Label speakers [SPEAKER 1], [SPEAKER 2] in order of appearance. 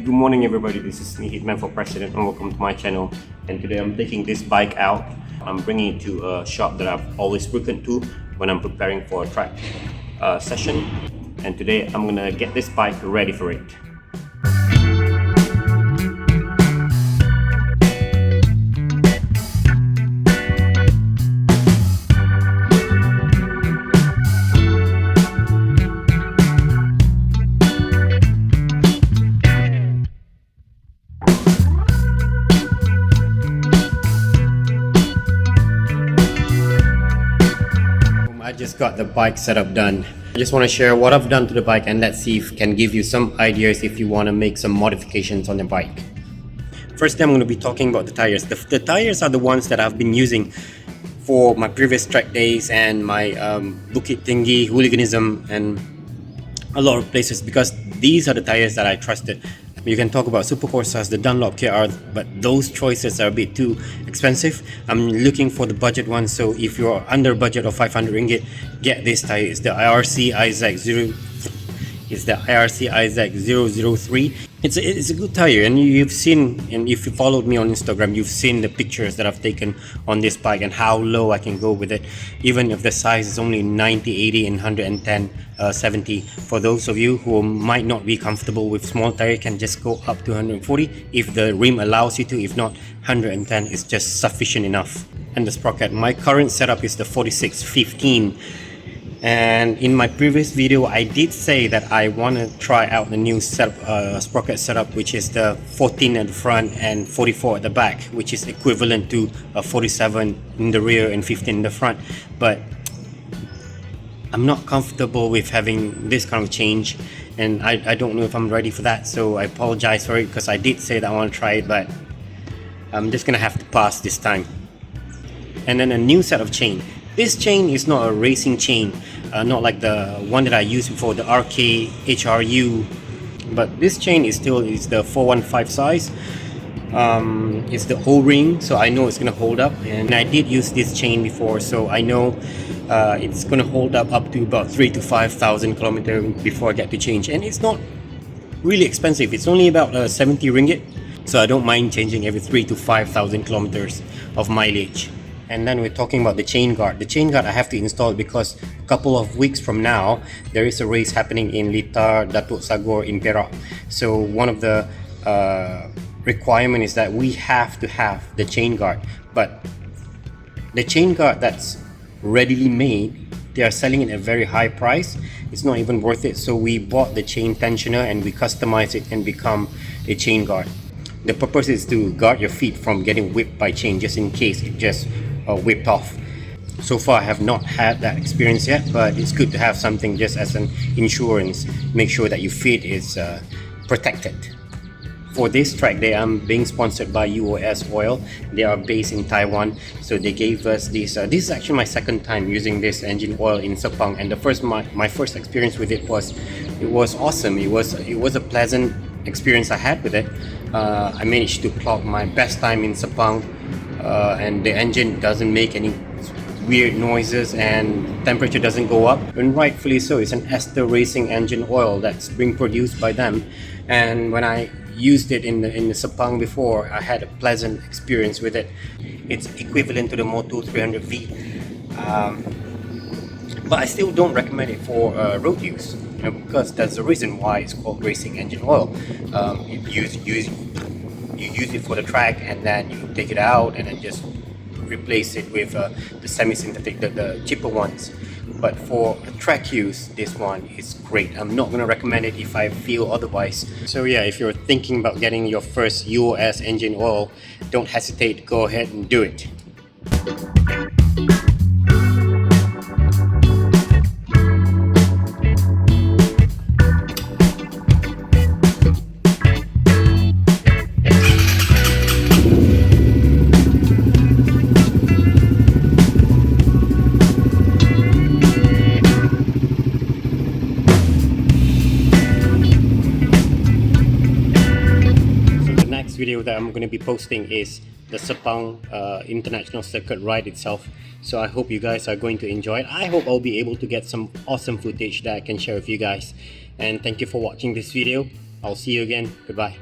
[SPEAKER 1] Good morning everybody, this is me, Hitman for President, and welcome to my channel. And today I'm taking this bike out. I'm bringing it to a shop that I've always broken to when I'm preparing for a track session. And today I'm gonna get this bike ready for it. I just got the bike setup done. I just want to share what I've done to the bike and let's see if it can give you some ideas if you want to make some modifications on the bike. First, I'm going to be talking about the tires. The tires are the ones that I've been using for my previous track days and my Bukit Tinggi hooliganism and a lot of places, because these are the tires that I trusted. You can talk about Super Corsas, the Dunlop KR, but those choices are a bit too expensive. I'm looking for the budget ones, so if you're under budget of 500 ringgit, get this tire. It's the IRC Isaac 003. It's a good tire, and you've seen, and if you followed me on Instagram, you've seen the pictures that I've taken on this bike and how low I can go with it, even if the size is only 90, 80 and 110, 70. For those of you who might not be comfortable with small tire, you can just go up to 140 if the rim allows you to. If not, 110 is just sufficient enough. And the sprocket, my current setup is the 4615. And in my previous video, I did say that I want to try out the new sprocket setup, which is the 14 at the front and 44 at the back, which is equivalent to a 47 in the rear and 15 in the front. But I'm not comfortable with having this kind of change, and I don't know if I'm ready for that, so I apologize for it, because I did say that I want to try it, but I'm just gonna have to pass this time. And then a new set of chain. This chain is not a racing chain, not like the one that I used before, the RK HRU, but this chain is the 415 size. It's the O-ring, so I know it's gonna hold up, and I did use this chain before, so I know it's gonna hold up to about 3,000 to 5,000 kilometers before I get to change. And it's not really expensive, it's only about 70 ringgit, so I don't mind changing every 3,000 to 5,000 kilometers of mileage. And then we're talking about the chain guard. The chain guard I have to install because a couple of weeks from now there is a race happening in Litar Datuk Sagor in Perak. So one of the requirement is that we have to have the chain guard, but the chain guard that's readily made, they are selling it at a very high price. It's not even worth it, so we bought the chain tensioner and we customized it and become a chain guard. The purpose is to guard your feet from getting whipped by chain, just in case it just whipped off. So far I have not had that experience yet, but it's good to have something just as an insurance. Make sure that your feet is protected. For this track day, I'm being sponsored by UOS oil. They are based in Taiwan, so they gave us this. This is actually my second time using this engine oil in Sepang, and my first experience with it was awesome. It was a pleasant experience I had with it. I managed to clock my best time in Sepang, and the engine doesn't make any weird noises and temperature doesn't go up, and rightfully so. It's an Ester Racing engine oil that's being produced by them, and when I used it in the Sepang before, I had a pleasant experience with it. It's equivalent to the Moto 300V, but I still don't recommend it for road use, because that's the reason why it's called racing engine oil. You use it for the track, and then you take it out and then just replace it with the semi-synthetic, the cheaper ones. But for track use, this one is great. I'm not going to recommend it if I feel otherwise. So yeah, if you're thinking about getting your first UOS engine oil, don't hesitate, go ahead and do it. Video that I'm going to be posting is the Sepang International Circuit ride itself. So I hope you guys are going to enjoy it. I hope I'll be able to get some awesome footage that I can share with you guys. And thank you for watching this video. I'll see you again. Goodbye.